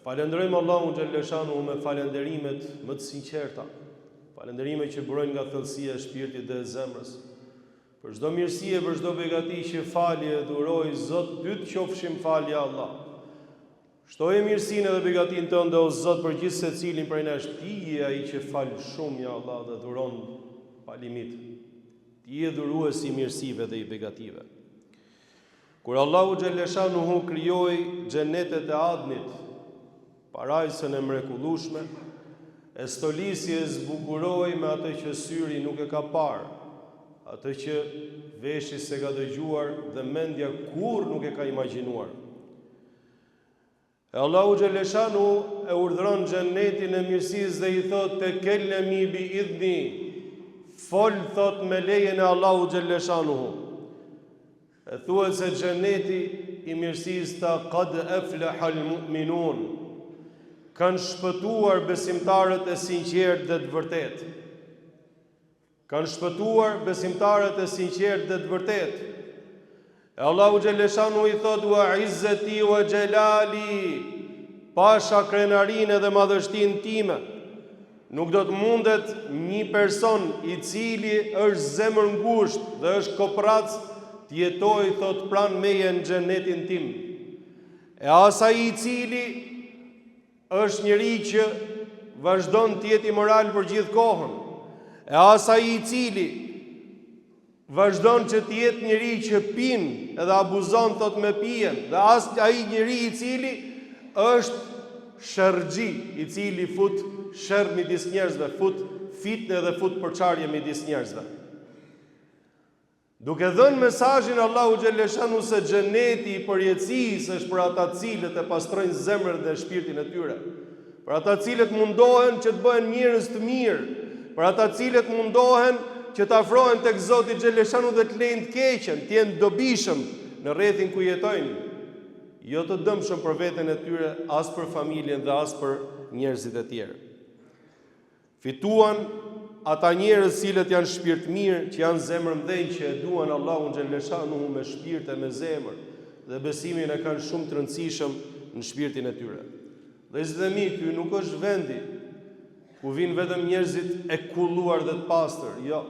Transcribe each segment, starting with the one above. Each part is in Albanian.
Falenderojmë Allahun xhalleshanu me falenderimet më të sinqerta, falënderime që burojnë nga thellësia e shpirtit dhe e zemrës. Për çdo mirësi e për çdo begati që falje dhuroj Zot, ty të qofshim falje Allah. Shtoje mirësinë dhe begatin tënde o Zot për gjithë secilin prej nesh. Ti je ai që fal shumë ja Allah dhe dhuron pa limit. Ti je dhuruesi i mirësive dhe i begative. Kur Allahu xhalleshanu krijoi xhenetet e Adnit, parajsën e mrekullueshme, e stolisi e zbukuroi me atë që syri nuk e ka parë, atë që veshi se ka dëgjuar dhe mendja kur nuk e ka imagjinuar. E Allahu xhalleshanu e urdhëron xhenetin e mirësisë dhe i thot te kellemi bi idhni, fol thot me lejen e Allahu xhalleshanu. E thuhet se xheneti i mirësisë ta qad aflaha al-mu'minun, kanë shpëtuar besimtarët e sinqertë dhe të vërtetë. Kanë shpëtuar besimtarët e sinqertë dhe të vërtetë. E Allahu xhalleshanu i thot wa izzati wa jalali, pasha krenarinë dhe madhështinë time. Nuk do të mundet një person i cili është zemër ngushtë dhe është koprac të jetojë thot pranë meje në xhenetin tim. E asaj i cili është njëri që vazhdon të jetë imoral për gjithë kohën. E asaj i cili vazhdon që të jetë njëri që pin edhe abuzon thot me pijen, dhe as ai njëri i cili është shërgji, i cili fut shërr midis njerëzve, fut fitnë dhe fut përçarje midis njerëzve. Duke dhënë mesazhin Allahu xhalleshanu se xheneti i përjetësisë është për ata cilët e pastrojnë zemrën dhe shpirtin e tyre, për ata cilët mundohen që të bëhen njerëz të mirë, për ata cilët mundohen që të afrohen tek Zoti xhalleshanu dhe të lejnë të keqen, të jenë dobishëm në rrethin ku jetojnë, jo të dëmshëm për veten e tyre, as për familjen dhe as për njerëzit e tjerë. Fituan ata njerëz cilët janë shpirt mirë, që janë zemër mdhenj, që e duan Allahun xhalleshanu me shpirt e me zemër, dhe besimin e kanë shumë të rëndësishëm në shpirtin e tyre. Dhe zëdhemi, ky nuk është vendi ku vinë vetëm njerëzit e kulluar dhe të pastër, jo.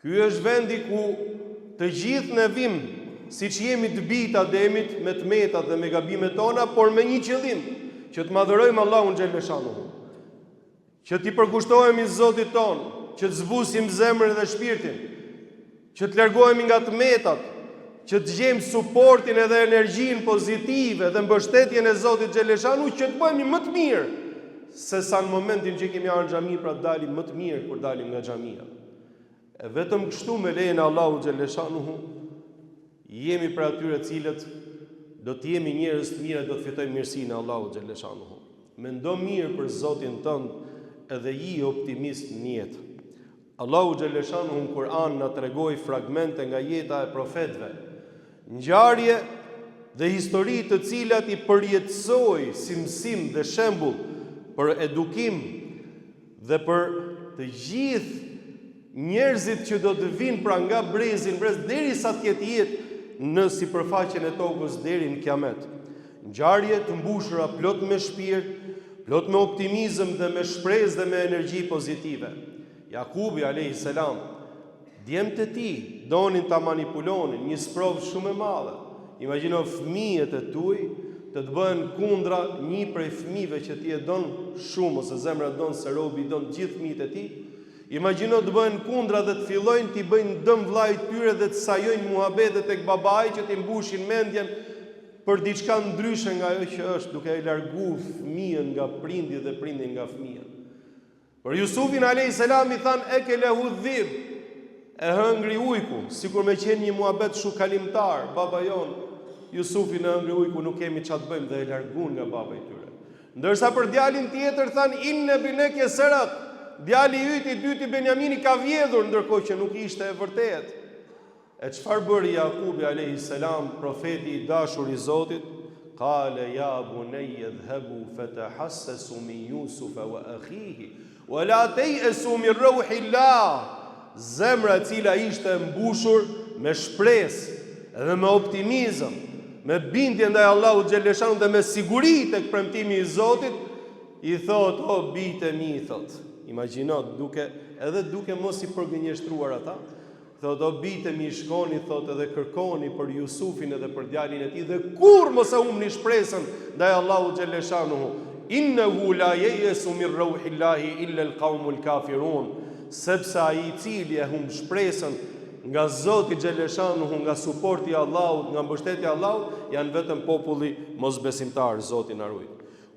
Ky është vendi ku të gjithë ne vim, siç jemi të bita demit me tmetat dhe me gabimet tona, por me një qëllim, që të madhërojmë Allahun xhalleshanu, që t'i përkushtohemi Zotit ton, që të zbusim zemrën dhe shpirtin, që të largohemi nga tmetat, që të gjejmë suportin edhe energjinë pozitive dhe mbështetjen e Zotit xhalleshanu, që të bëhemi më të mirë se sa në momentin që kemi ardhur në xhami, pra dalim më të mirë kur dalim nga xhamia. E vetëm kështu me lejen e Allahut xhalleshanu jemi për atyre cilët do të jemi njerëz të mirë, do të fitojmë mirësinë e Allahut xhalleshanu. Mendo mirë për Zotin tënd, edhe i optimist në jetë. Allahu xhalleshanu në Kur'an na tregoi fragmente nga jeta e profetëve, ngjarje dhe histori të cilat i përjetësoi si mësim dhe shembull për edukim dhe për të gjithë njerëzit që do të vinë pra nga brez derisa të ketë jetë në sipërfaqen e tokës deri në kiamet. Ngjarje të mbushura plot me shpirt, plot me optimizëm dhe me shpresë dhe me energji pozitive. Jakubi alayhis salam, djemtë e tij donin ta manipulonin, një sprovë shumë e madhe. Imagjino fëmijët e tuaj të bëhen kundra një prej fëmijëve që ti e don shumë, ose zemra don se robi don gjithë fëmijët e tij. Imagjino të bëhen kundra dhe të fillojnë t'i bëjnë dëm vllajt tyre dhe të sajojnë muhabete tek babai, që t'i mbushin mendjen për diçka ndryshe nga ajo që është, duke e larguar fëmijën nga prindi dhe prindin nga fëmia. Për Jusufin alayhis salam i than ekelehu dhib, e hëngri ujku, sikur me qenë një muhabet shukalimtar, baba jon, Jusufin e hëngri ujku, nuk kemi çfarë të bëjmë, dhe e larguan nga baba i tyre. Ndërsa për djalin tjetër than inne bineke serat, djali yt i dyti Benjamini ka vjedhur, ndërkohë që nuk ishte e vërtetë. E çfarë bëri Jakubi alayhis salam, profeti i dashur i Zotit? Qale ya bunayya idhhabu fatahassasu min Yusufa wa akhihi wa la tayasu min ruhillah. Zemra e cila ishte mbushur me shpresë dhe me optimizëm, me bindje ndaj Allahut xhaleshanu dhe me siguri tek premtimi i Zotit, i thot, o bijtë mi, i thot. Imagjino, duke mos i përgënjeshtruar ata, thot, o bijtë mi, shkoni, thot, edhe kërkoni për Jusufin edhe për djalin e tij dhe kur mos e humni shpresën ndaj Allahut xhaleshanu. Innehu la yesu min rauhillahi illa alqaumul kafirun, sepse ai i cili e humb shpresën nga Zoti xhaleshanuhu, nga suporti i Allahut, nga mbështetja e Allahut, janë vetëm populli mosbesimtar, Zoti na ruaj.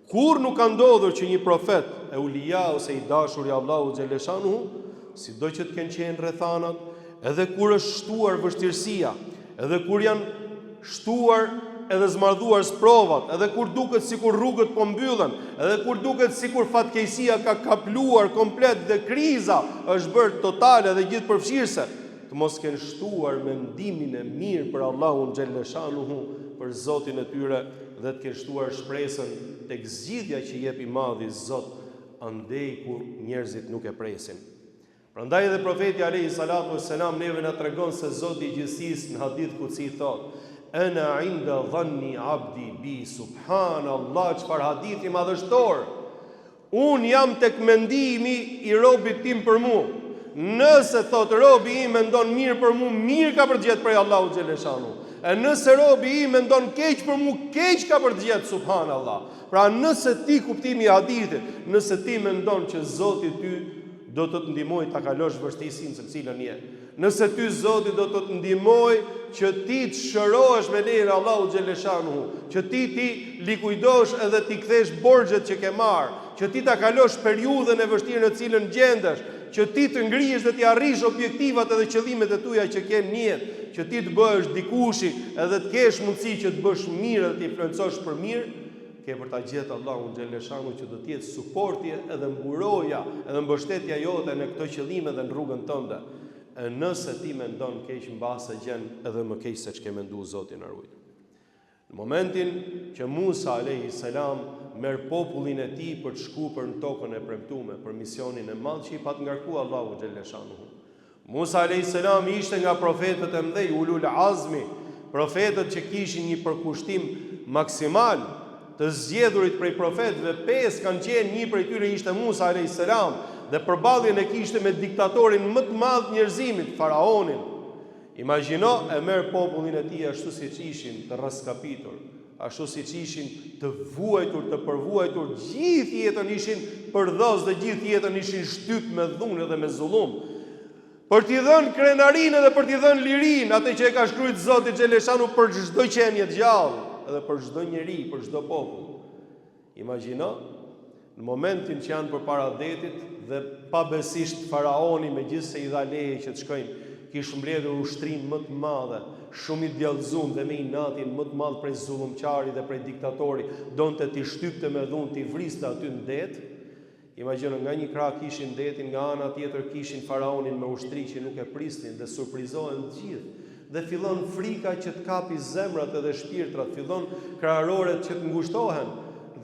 Kur nuk ka ndodhur që një profet e ulija ose i dashur i Allahut xhaleshanuhu, sido që të kenë qenë rrethanat, edhe kur është shtuar vështirësia, edhe kur janë shtuar edhe zmardhuar provat, edhe kur duket sikur rrugët po mbyllen, edhe kur duket sikur fatkeqësia ka kapluar komplet dhe kriza është bërë totale dhe gjithë përfshirëse, të mos kenë shtuar mendimin e mirë për Allahun xhaleshanuhu, për Zotin e tyre, dhe të kenë shtuar shpresën tek zgjidhja që jep i madhi Zot, andej kur njerëzit nuk e presin. Prandaj edhe profeti alayhi salatu wassalam neve na tregon se Zoti i gjithësisë në hadith kutsi thotë: Ana inda dhanni abdi bi, subhanallah, çfarë hadithi madhështor. Un jam tek mendimi i robit tim për mua. Nëse thot robi im mendon mirë për mua, mirë ka për të gjetë prej Allahut xhaleshanu. E nëse robi im mendon keq për mua, keq ka për të gjetë, subhanallah. Pra nëse ti, kuptimi i hadithit, nëse ti mendon që Zoti ty do të të ndihmoj ta kalosh vështirësinë se cilën je. Nëse ty Zoti do të të ndihmoj që ti të shërohesh me lejen e Allahut xhaleshanuhu, që ti likuidosh edhe ti kthesh borxhet që ke marr, që ti ta kalosh periudhën e vështirë në cilën gjendesh, që ti të ngrihesh dhe të arrish objektivat edhe qëllimet e tua që ke në jetë, që ti të bëhesh dikushi edhe të kesh mundësi që të bësh mirë dhe të influencosh për mirë, ke për ta gjetë Allahun xhaleshanu që do të jetë suporti edhe mburoja edhe mbështetja jote në këto qëllime dhe në rrugën tënde. E nëse ti mendon keq, mbase gjen edhe më keq se ç'ke menduar Zoti na ruaj. Në momentin që Musa alayhi salam merr popullin e tij për të shkuar në tokën e premtuar për misionin e madh që i pat ngarkuar Allahu xhaleshanuhu. Musa alayhi salam ishte nga profetët e mëdhej, ulul azmi, profetët që kishin një përkushtim maksimal të zgjedhurit prej profetëve. 5 kanë qenë, një prej tyre ishte Musa alayhi salam, dhe përballjen e kishte me diktatorin më të madh njerëzimit, faraonin. Imagjino, e merr popullin e tij ashtu siç ishin, të raskapitur, ashtu siç ishin të vuajtur, të përvuajtur, gjithë jetën ishin përdhos dhe gjithë jetën ishin shtyp me dhunë dhe me zullum. Për t'i dhënë krenarinë dhe për t'i dhënë lirinë, atë që e ka shkruar Zoti xhaleshanu për çdo qenie të gjallë, edhe për çdo njeri, për çdo popull. Imagjino, në momentin që janë përpara detit dhe pabesisht faraoni megjithëse i dha leje që të shkojnë, kishë mbledhur ushtrinë më të madhe, shumë i djallëzuar dhe me inatin më të madh prej zullumçari dhe prej diktatori, donte t'i shtypte me dhunë, t'i vriste aty në det. Imagjino, nga një krah kishin detin, nga ana tjetër kishin faraonin me ushtri që nuk e prisnin dhe surprizohen të gjithë. Dhe fillon frika që të kapi zemrat edhe shpirtrat, fillon kraharoret që të ngushtohen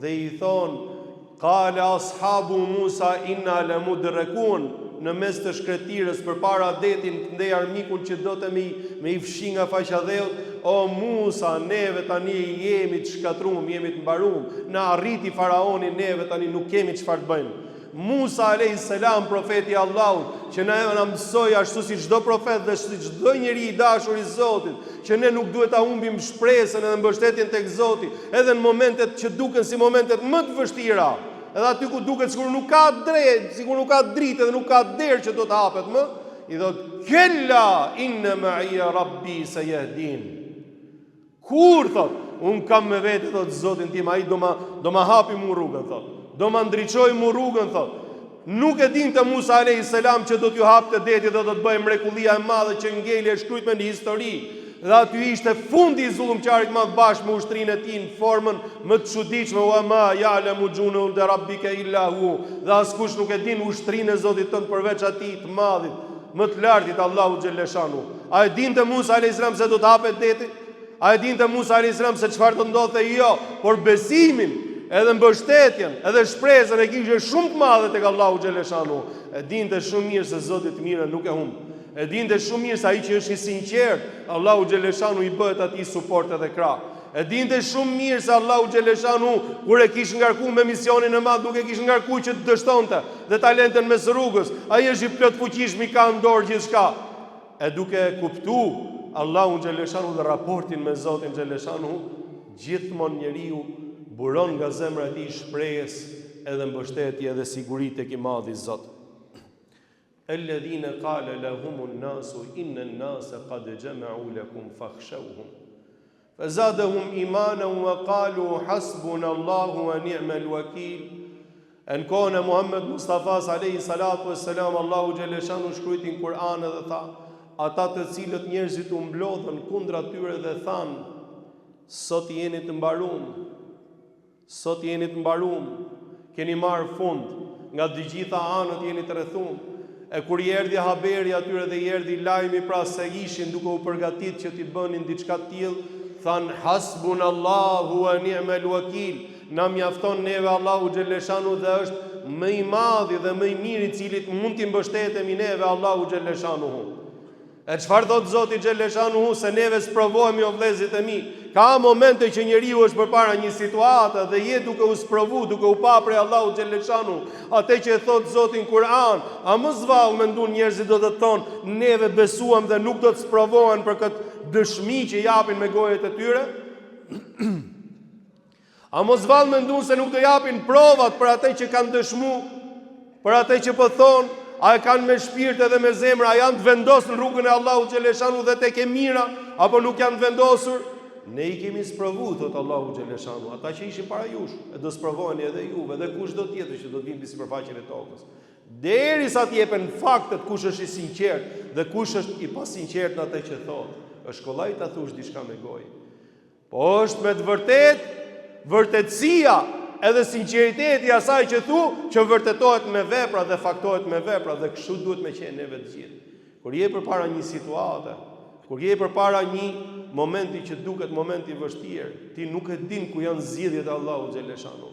dhe i thon: Qala ashabu Musa inna lamudrakun, në mes të shkretirës përpara detin ndej armikun që do të me i fshi nga faqja dheut: O Musa, neve tani jemi të shkatrum, jemi të mbarum, na arriti faraoni, neve tani nuk kemi çfarë të bëjmë. Musa alayhis salam, profeti i Allahut, që na mësoi ashtu si çdo profet dhe si çdo njeri i dashur i Zotit, që ne nuk duhet ta humbim shpresën edhe mbështetjen tek Zoti, edhe në momentet që duken si momentet më të vështira. Edhe aty ku duket sikur nuk ka drejt, sikur nuk ka dritë dhe nuk ka derë që do të hapet më, i thot: Kella inna ma'iya rabbi sayahdin. Kur thot, un kam me vete, thot Zotin tim, ai do ma hapi mu rrugën, thot. Do ma ndriçoj mu rrugën, thot. Nuk e dinte Musa alayhis salam që do t'ju hapte deti dhe do të bëjë mrekullia e madhe që ngeli e shkruajt me në histori. Dhe aty ishte fundi i zullumçarit madh bashkë me ushtrinë e tij në formën më të çuditshme: wa ma ya'lamu junud rabbika illa hu. Dhe askush nuk e din ushtrinë e Zotit tënd përveç atij të madhit, më të lartit, Allahu xhaleshanu. A e dinte Musa alayhis salam se do të hapet deti? A e dinte Musa alayhis salam se çfarë do ndodhte? Jo, por besimin, edhe mbështetjen, edhe shpresën e kishte shumë të madhe tek Allahu xhaleshanu. E dinte shumë mirë se Zoti të mirë nuk e humb. E dinte shumë mirë se ai që është i sinqert, Allahu xhaleshanu i bëhet atij suport edhe krah. E dinte shumë mirë se Allahu xhaleshanu kur e kishte ngarkuar me misionin e madh, duke kishte ngarkuar që të dështonte dhe talenten mes rrugës, ai është i plot fuqishëm, i ka në dorë gjithçka. E duke kuptuar Allahu xhaleshanu dhe raportin me Zotin xhaleshanu, gjithmonë njeriu buron nga zemra e tij shprehjes edhe mbështetje dhe siguri tek i madhi Zot. Alladhina qala lahumun nasu inna an-nasa qad jama'u lakum fakhshawhum فزادهم إيمانا وقالوا حسبنا الله ونعم الوكيل. Në kohën e Muhammed Mustafas alayhi salatu wassalam, Allahu xhaleshanu shkruajti në Kur'an dhe tha, ata të cilët njerëzit u mblodhën kundra tyre dhe thanë, sot jeni të mbaruar, sot jeni të mbaruar, keni marrë fund, nga të gjitha anët jeni të rrethuar. E kur i erdhi haberi atyre dhe i erdhi lajmi pra se ishin duke u përgatitur që t'i bënin diçka të tillë, than hasbunallahu wa ni'mal wakil, na mjafton neve Allahu xhaleshanu dhe është më i madhi dhe më i miri i cili mund t'i mbështetemi neve Allahu xhaleshanu. E çfarë thot Zoti xhaleshanu se neve sprovohemi o vëllezërit e mi? Ka momente që njeriu është përpara një situate dhe je duke u sprovu, duke u pa prej Allahu xhaleshanu. Atë që e thot Zoti në Kur'an, a mos vallë mendon njerëzit do të thonë neve besuam dhe nuk do të sprovohen për këtë dëshmi që japin me gojet e tyre? A mos vallë mendon se nuk do japin provat për atë që kanë dëshmu, për atë që po thonë, a e kanë me shpirt edhe me zemër, a janë të vendosur në rrugën e Allahu xhaleshanu dhe tek e mira, apo nuk janë të vendosur? Ne i kemi sprovu, thot Allahu xhaleshanu, ata që ishin para jush, e do sprovoheni edhe juve dhe kushdo tjetër që do të vinë mbi sipërfaqen e tokës. Derisa të jepen faktet kush është i sinqert dhe kush është i pasinqert në atë që thotë. Është kollaj ta thush diçka me gojë. Po është me të vërtetësia edhe sinqeriteti asaj që thu, që vërtetohet me vepra dhe faktohet me vepra dhe kështu duhet me qenë neve të gjithë. Kur je përpara një situate, kur je përpara një momenti që duket momenti vështirë, ti nuk e din ku janë zgjidhjet e Allahu xhaleshanu.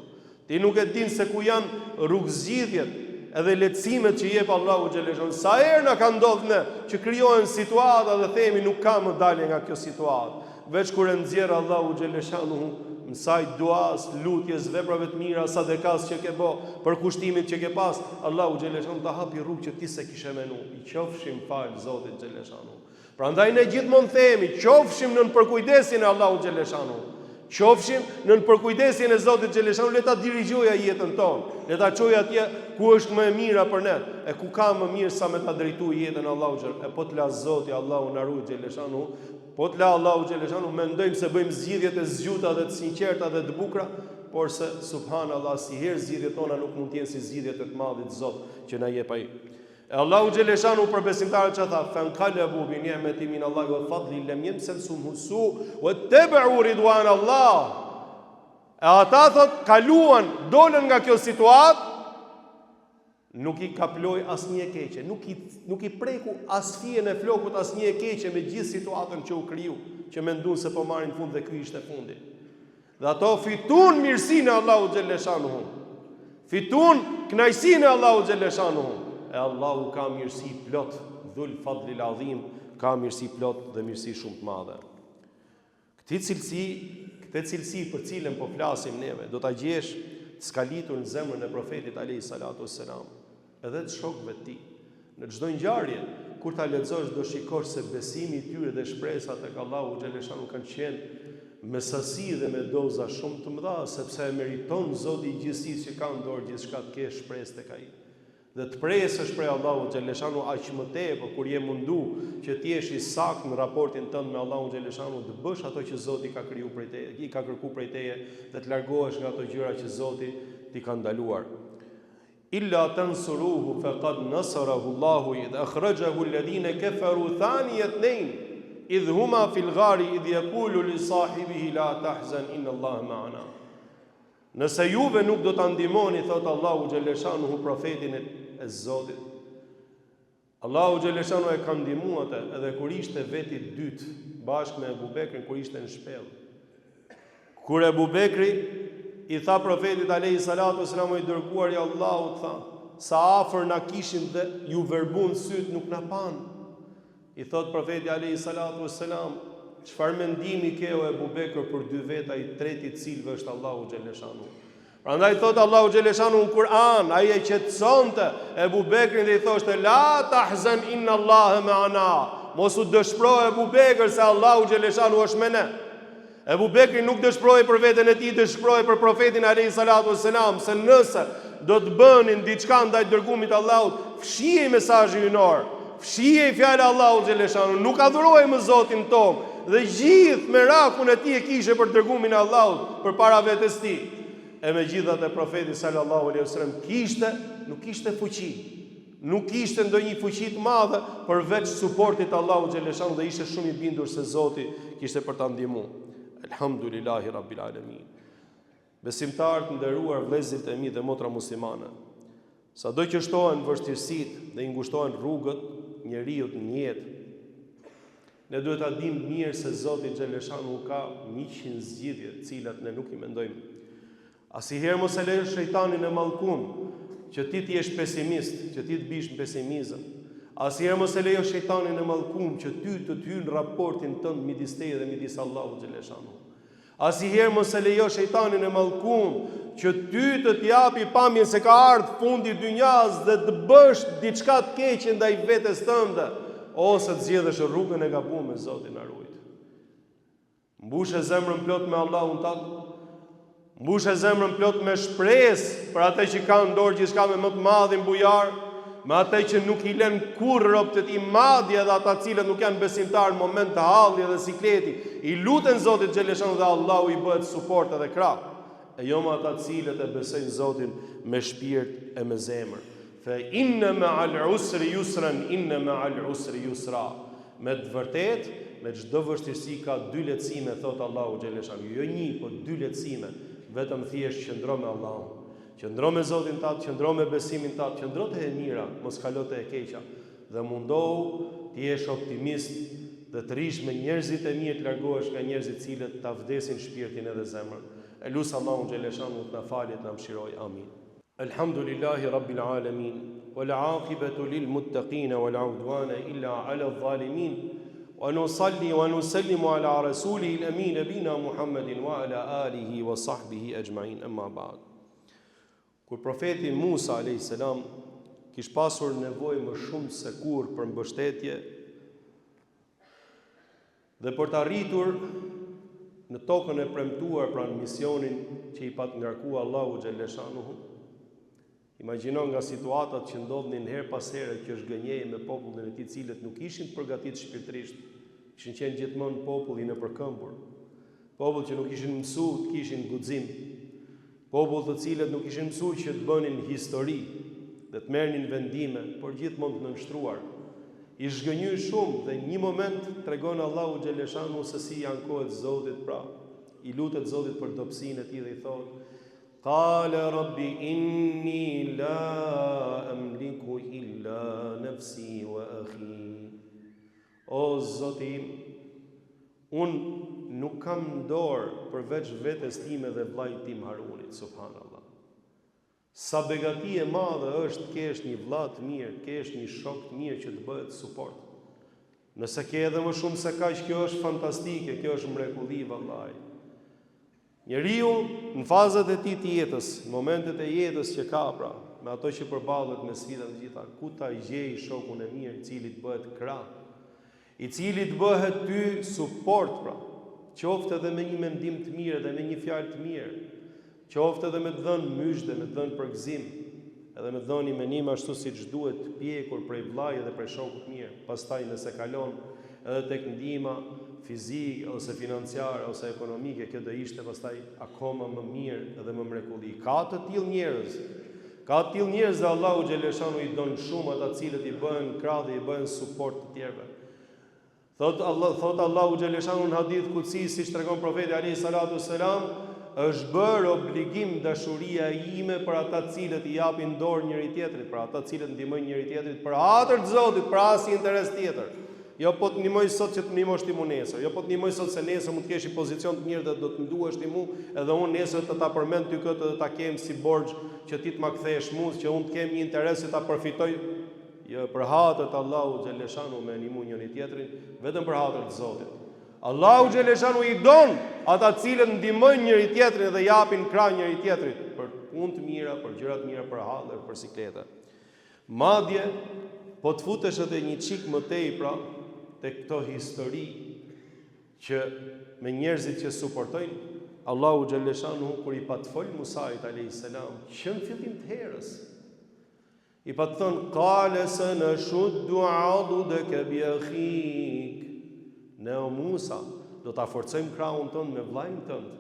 Ti nuk e din se ku janë rrugëzgjidhjet edhe lehtësimet që jep Allahu xhaleshanu. Sa herë na ka ndodhur ne që krijohen situata dhe themi nuk ka më dalje nga kjo situatë, veç kur e nxjerr Allahu xhaleshanu mësaj duas, lutjes, veprave të mira, sadekas që ke bë, për kushtimit që ke pas, Allahu xhaleshanu ta hapi rrugë që ti se kishe menu. I qofshim fal Zotit xhaleshanu. Prandaj ne gjithmonë themi, qofshim nën përkujdesin e Allahu xhaleshanu. Qofshim nën përkujdesin e Zotit xhaleshanu, le ta dirigjojë jetën tonë. Le ta çojë atje ku është më e mira për ne, e ku ka më mirë sa me ta drejtuar jetën Allahu xhaleshanu. E po të la Zoti Allahu na ruaj xhaleshanu. Po të la Allahu xhaleshanu, mendojmë se bëjmë zgjidhjet e zgjuta dhe të sinqerta dhe të bukura, por se subhanallahu si herë zgjidhjet tona nuk mund të jenë si zgjidhjet e të Madhit Zot që na jep ai. E Allahu xhaleshanu për besimtarët që tha, "Fanqalabu bi ni'mati min Allahi wa fadli lam yamsasuhum su wa tabi'u ridwan Allah." E ata thot kaluan, dolën nga kjo situatë, nuk i kaploj asnjë e keqe, nuk i preku as fijen e flokut asnjë e keqe me gjithë situatën që u kriju, që mendon se po marrin fund dhe ky ishte fundi. Dhe ato fitun mirësinë e Allahu xhaleshanu. Fitun kënaqësinë e Allahu xhaleshanu. E Allahu ka mirësi plot, dhul fadlil azim, ka mirësi plot dhe mirësi shumë të madhe. Këtë cilësi për cilën po flasim neve, do ta gjesh të skalitur në zemrën e profetit alayhi salatu wassalam, edhe të shokëve të tij. Në çdo ngjarje, kur ta lexosh do shikosh se besimi i tyre dhe shpresat tek Allahu xhaleshanu kanë qenë me sasi dhe me doza shumë të mëdha, sepse e meriton Zoti i gjithësisë që ka në dorë gjithçka të kesh shpresë tek ai. Dhe të presësh prej Allahu xhaleshanu aq më tepër kur je mundu që të jesh i saktë në raportin tënd me Allahun xhaleshanu, të bësh ato që Zoti ka kriju prej teje, i ka kërkuar prej teje, dhe të largohesh nga ato gjëra që Zoti t'i ka ndaluar. Illa tansuruhu faqad nasarahu Allahu idh akhrajahu alladhina kafaru thaniya ithnain idh huma fil ghari idh yaqulu li sahibihi la tahzan inna Allaha ma'ana. Nëse juve nuk do ta ndihmoni, thot Allahu xhaleshanu profetin e Zotit. Allahu xhaleshanu e ka ndihmuar atë edhe kur ishte veti i dytë bashkë me Abu Bekrin kur ishte në shpellë. Kur Abu Bekri i tha profetit alayhi salatu wasalam i dërguar i Allahut, tha, sa afër na kishin dhe ju verbun syt nuk na pan. I thot profeti alayhi salatu wasalam, çfarë mendimi ke o Ebu Bekër për dy veta i treti i cilëve është Allahu xhaleshanu. Prandaj thot Allahu xhaleshanu në Kur'an, ai e qetësonte Ebu Bekrin dhe i thoshte la tahzan inna Allaha ma'ana. Mos u dëshpëroj Ebu Bekër se Allahu xhaleshanu është me ne. Ebu Bekri nuk dëshpëroi për veten e tij, dëshpëroi për profetin alayhi salatu wassalam, se nëse do të bënin diçka ndaj dërgumit të Allahut, fshihej mesazhi hyjnor, fshihej fjala e Allahut xhaleshanu, nuk adhuroi më Zotin tokë dhe gjithë merakun e tij e kishte për dërgumin e Allahut përpara vetes tij. E megjithatë profeti sallallahu alaihi wasallam nuk kishte fuqi. Nuk kishte ndonjë fuqi të madhe përveç suportit të Allahut xhaleshanu dhe ishte shumë i bindur se Zoti kishte për ta ndihmuar. Elhamdulillahi Rabbil Alamin. Besimtarët nderuar, vëllezërit e mi dhe motra muslimane, sado që shtohen vështirësitë dhe i ngushtohen rrugët njeriu në jetë, ne duhet ta dimë mirë se Zoti xhaleshanu ka 100 zgjidhje të cilat ne nuk i mendojmë. Asnjëherë mos e lejo shejtanin e mallkum që ti të jesh pesimist, që ti të bish në pesimizëm. Asnjëherë mos e lejo shejtanin e mallkum që ty të hyjë raportin tënd midis teje dhe midis Allahut xhaleshanu. Asnjëherë mos e lejo shejtanin e mallkum që ty të t'japi pamjen se ka ardhur fundi i dynjas dhe të bësh diçka të keqe ndaj vetes tënde, ose të zgjedhësh rrugën e gabuar me Zotin na ruaj. Mbush zemrën plot me Allahun tatë. Mbush zemrën plot me shpresë për atë që ka në dorë gjithçka me më të madhin bujar, me atë që nuk i lën kurrë robët e tij madje edhe ata cilët nuk janë besimtarë në moment të halli dhe sikleti, i luten Zotit xhaleshanu dhe Allahu i bëhet suport edhe krah. E jo me ata cilët e besojnë Zotin me shpirt e me zemër. Fa inna ma'al usri yusran, inna ma'al usri yusra. Me të vërtet, me çdo vështirësi ka dy lehtësime, thot Allahu xhaleshanu. Jo një, por dy lehtësime. Vetëm thjesht qëndro me Allahun. Qëndro me Zotin tatë, qëndro me besimin tatë, qëndro te e mira, mos kalo te e keqa. Dhe mundohu të jesh optimist dhe të rish me njerëzit e mirë, të largohesh nga njerëzit cilët ta vdesin shpirtin edhe zemrën. E lut Allahun xhaleshanu të na falë, të na mëshiroj. Amin. Alhamdulillahi Rabbil Alamin. Wal aqibatu lil muttaqin wal udwana illa ala adh-dhalimin. Wa nusalli wa nusallimu ala rasulil amin nabina Muhammedin wa ala alihi wa sahbihi ajma'in. Amma ba'd. Kur profeti Musa a.s. kish pasur nevojë më shumë se kur për mbështetje dhe për të arritur në tokën e premtuar pra në misionin që i pat ngarkuar Allahu xhaleshanuhu, imagjino nga situatat që ndodhnin her pas here që është gënjej me popullin e tij, cilët nuk ishin të përgatitur shpirtërisht, kishin qenë gjithmonë populli në përkëmbur, popull që nuk ishin mësuar, kishin guxim, popull të cilët nuk ishin mësuar që të bënin histori dhe të merrnin vendime, por gjithmonë të nënshtruar. I zhgënjur shumë dhe një moment tregon Allahu xhaleshanu se si ankohet Zotit, pra i lutet Zotit për dobësinë e tij dhe i thotë: Qala rabbi inni la amliku illa nafsi wa akhi. O Zoti, unë nuk kam dorë përveç vetes time dhe vllajt tim Harunit, subhanallahu. Sa begati e madhe është kesh një vëlla të mirë, kesh një shok të mirë që të bëhet suport. Nëse ke edhe më shumë se kaq, kjo është fantastike, kjo është mrekulli vallai. Njeriu në fazat e tij të jetës, në momentet e jetës që ka, pra, me ato që përballet me sfidat të gjitha, ku ta gjej shokun e mirë, i cili të bëhet krah, i cili të bëhet ty suport, pra, qoftë edhe me një mendim të mirë dhe me një fjalë të mirë, qoftë edhe me të dhënë mysh dhe me të dhënë përgëzim, edhe me të dhënë menim ashtu siç duhet të pjekur prej vllajë dhe prej shokut të mirë. Pastaj nëse kalon edhe tek ndihma fizike ose financiare ose ekonomike, kjo do ishte pastaj akoma më mirë dhe më mrekulli. Ka të tillë njerëz. Ka të tillë njerëz që Allahu xhaleshanu i don shumë ata cilët i bëhen krah dhe i bëhen suport të tjerëve. Thot Allahu xhaleshanu në hadith kutsi, siç tregon profeti alayhi salatu selam, është bërë obligim dashuria ime për ata cilët i japin dorë njëri tjetrit, për ata cilët ndihmojnë njëri tjetrit për hatër të Zotit, për asnjë interes tjetër. Jo po të ndihmoj sot që të ndihmosh ti mua nesër, jo po të ndihmoj sot se nesër mund të kesh një pozicion të mirë dhe do të nduhesh ti mua, edhe unë nesër të ta përmend ty këtë dhe ta kem si borxh që ti të ma kthesh mua, që unë të kem një interes që ta përfitoj. Jo, për hatër të Allahu xhaleshanu me ndihmu njëri tjetrin, vetëm për hatër të Zotit. Allahu xhaleshanu i don ata cilët ndihmojnë njëri tjetrin dhe japin krah njëri tjetrit për punë të mira, për gjëra të mira, për hallë, për siklete. Madje po të futesh edhe një çik më tej pra tek këto histori që me njerëzit që suportojnë, Allahu xhaleshanu kur i pat fol Musait alayhis salam, që në fillim të herës i pat thënë qale sanashuddu adudaka bi akhik. Ne o Musa, do ta forcojmë krahun tënd me vllajën tënd.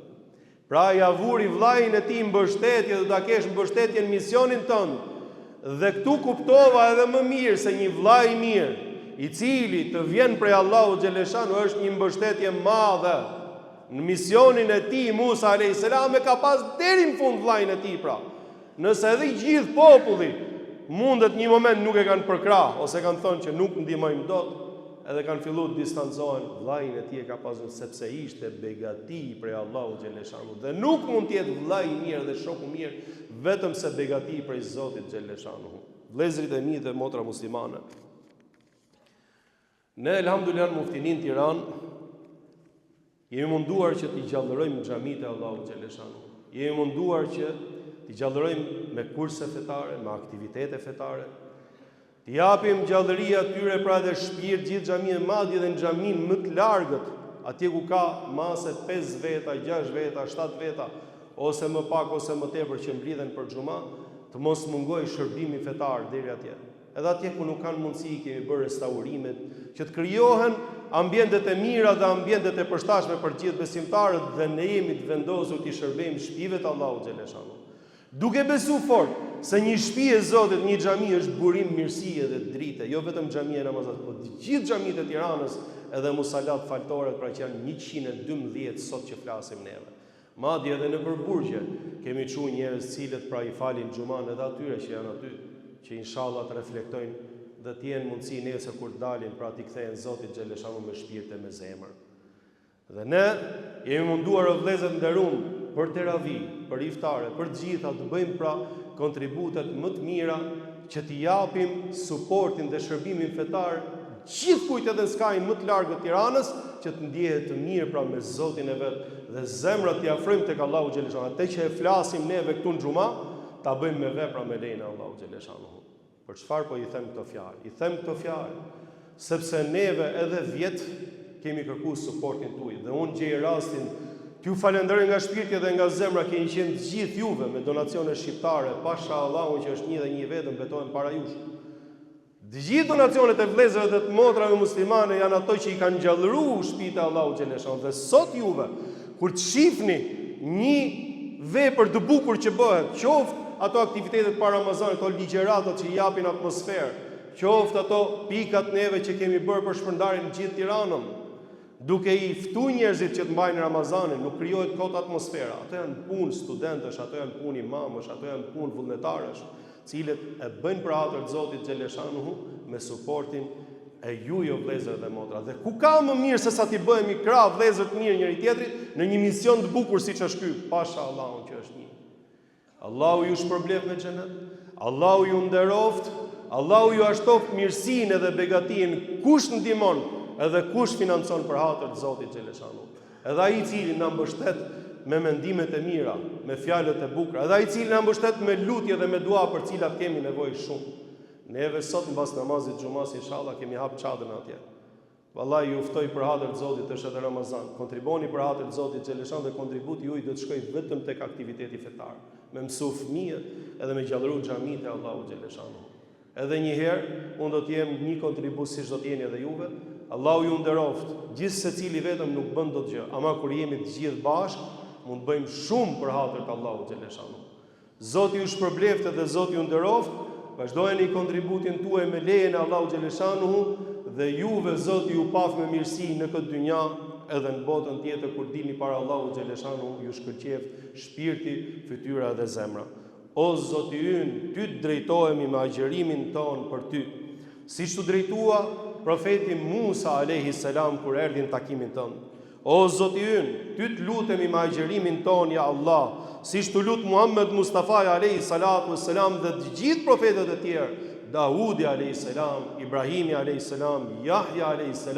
Pra ja vuri vllajën e tij mbështetje, do ta kesh mbështetje në misionin tënd. Dhe këtu kuptova edhe më mirë se një vllai i mirë, i cili të vjen prej Allahu xhaleshanu, është një mbështetje madhe në misionin e tij. Musa alayhis salam e ka pas deri në fund vllajën e tij pra. Nëse edhe i gjithë populli mundet një moment nuk e kanë përkrah ose kanë thonë që nuk ndihmojmë dot, edhe kanë filluar të distancohen, vllajin e tij e ka pasur sepse ishte begati prej Allahu xhaleshanu dhe nuk mund të jetë vllai i mirë dhe shoku i mirë vetëm se begati prej Zotit xhaleshanu. Vëllezërit e mi dhe motra muslimane, ne elhamdulillah në muftinin Tiranë jemi munduar që t'i gjallërojmë xhamitë e Allahu xhaleshanu. Jemi munduar që t'i gjallërojmë me kurse fetare, me aktivitete fetare, t'i japim gjallëri atyre pra dhe shpirt gjithë xhaminë e madje dhe në xhaminë më të largët, atje ku ka mase 5 veta, 6 veta, 7 veta, ose më pak ose më tepër që mblidhen për xhuma, të mos mungojë shërbimi fetar deri atje. Edhe atje ku nuk kanë mundësi kemi bërë restaurimet, që të krijohen ambientet e mira dhe ambientet e përshtatshme për gjithë besimtarët dhe ne jemi të vendosur të shërbejmë shtëpive të Allahut xhaleshanu. Duke besu fort se një shtëpi e Zotit, një xhami është burim mirësie dhe drite, jo vetëm xhamia e namazit, por të gjithë xhamitë e Tiranës edhe musalat faltore, pra që janë 112 sot që flasim neve. Madje edhe në përburgje kemi çuar njerëz cilët pra i falin xhuman edhe atyre që janë aty, që inshallah të reflektojnë dhe të jenë mundësi nesër kur dalin pra t'i kthehen Zotit xhaleshanu me shpirt e me zemër. Dhe ne jemi munduar o vëllezër nderuam për teravi, për iftare, për gjitha të bëjmë pra kontributet më të mira që t'i japim suportin dhe shërbimin fetar gjithë kujt edhe skajin më të largët Tiranës, që të ndjehet të mirë pra me Zotin e vet dhe zemrat t'i afrojmë tek Allahu xhaleshanu. Atë që e flasim neve këtu në xhuma, ta bëjmë me vepra me lejen e Allahu xhaleshanu. Për çfarë po i them këto fjalë? I them këto fjalë sepse neve edhe vjet kemi kërkuar suportin tuaj dhe unë gjej rastin t'ju falenderoj nga shpirti dhe nga zemra, keni qenë të gjithë juve me donacione shqiptare, pasha Allahun që është një dhe një vetëm betohen para jush. Të gjithë donacionet e vëllezërve dhe të motrave muslimane janë ato që i kanë gjallëruar shtëpitë e Allahut xhaleshanu. Dhe sot juve, kur të shihni një vepër të bukur që bëhet, qoftë ato aktivitetet para Ramazanit, ato ligjëratat që japin atmosferë, qoftë ato pikat neve që kemi bërë për shpërndarjen në gjithë Tiranën, duke i ftuar njerëzit që të mbajnë Ramazanin, nuk krijohet kot atmosfera. Ato janë punë studentësh, ato janë punë imamësh, ato janë punë vullnetarësh, cilët e bëjnë për hatër të Zotit xhaleshanu me suportin e ju jo vëllezër dhe motra. Dhe ku ka më mirë se sa t'i bëhemi krah vëllezër të mirë njëri tjetrit në një mision të bukur siç është ky, pasha Allahun që është një. Allahu ju shpërblet me xhenet, Allahu ju nderoft, Allahu ju ashtoft mirësinë dhe begatinë, kush ndihmon edhe kush financon për hatër të Zotit xhaleshanu. Edhe ai i cili na mbështet me mendimet e mira, me fjalët e bukura, edhe ai i cili na mbështet me lutje dhe me dua për cilat kemi nevojë shumë. Neve sot mbas namazit xumas inshallah kemi hap çadrën atje. Vallahi ju ftoj për hatër të Zotit, është edhe Ramazan. Kontriboni për hatër të Zotit xhaleshanu dhe kontributi juaj do të shkojë vetëm tek aktiviteti fetar, me mësu fëmijët edhe me gjallëru xhamitë e Allahut xhaleshanu. Edhe një herë unë do të jem një kontribut siç do të jeni edhe juve. Allahu ju nderoft, gjithë secili vetëm nuk bën dot gjë, ama kur jemi të gjithë bashkë, mund të bëjmë shumë për hatër të Allahut xhaleshanu. Zoti ju shpërbleft dhe Zoti ju nderoft, vazhdojeni kontributin tuaj me lejen e Allahut xhaleshanu dhe juve Zoti ju paf me mirësi në këtë dynja edhe në botën tjetër kur dilni para Allahut xhaleshanu, ju shkëlqef shpirti, fytyra dhe zemra. O Zoti ynë, ty të drejtohemi me agjërimin ton për ty, siç u drejtua profeti Musa alayhis salam kur erdhi në takimin tënd. O Zoti ynë, ty të lutemi me agjërimin ton ja Allah, siç tu lut Muhammed Mustafa alayhi salatu wassalam dhe të gjithë profetët e tjerë Daudi a.s., Ibrahimi a.s., Jahja a.s.,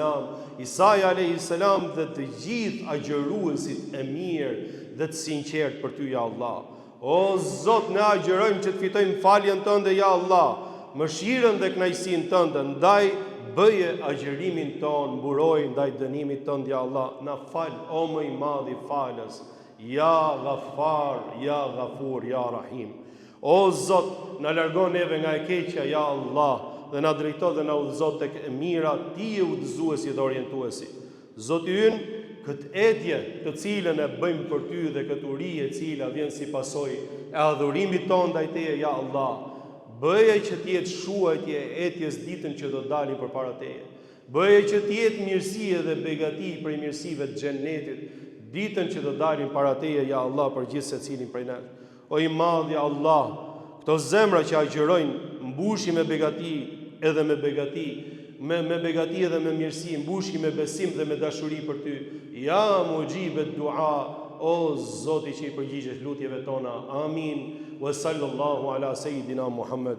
Isaja a.s. dhe të gjithë agjëruesit e mirë dhe të sinqert për ty, ja Allah. O Zot, ne agjërojmë që të fitojmë faljen tënde, ja Allah, mëshirën dhe kënaqësinë tënde, ndaj bëje agjërimin ton, mburoj ndaj dënimit tënd, ja Allah. Na fal, o më i madh i falës, ja Ghafar, ja Ghafur, ja Rahim. O Zot, na largon neve nga e keqja, ja Allah, dhe na drejto dhe na udhëzo tek e mira, ti je udhëzuesi dhe orientuesi. Zoti ynë, këtë etje të cilën e bëjmë për ty dhe këtë uri e cila vjen si pasojë e adhurimit ton ndaj teje, ja Allah, bëje që të jetë shuajtje e etjes ditën që do dalim përpara teje. Bëje që të jetë mirësi dhe begati prej mirësive të xhennetit ditën që do dalim para teje, ja Allah, për gjithë secilin prej nesh. O i madh, ja Allah, këto zemra që agjërojnë, mbushi me begati edhe me begati, me begati edhe me mirësi, mbushi me besim dhe me dashuri për ty. Ja mujibet dua, o Zoti që i përgjigjesh lutjeve tona. Amin. Wa sallallahu ala sayidina Muhammad.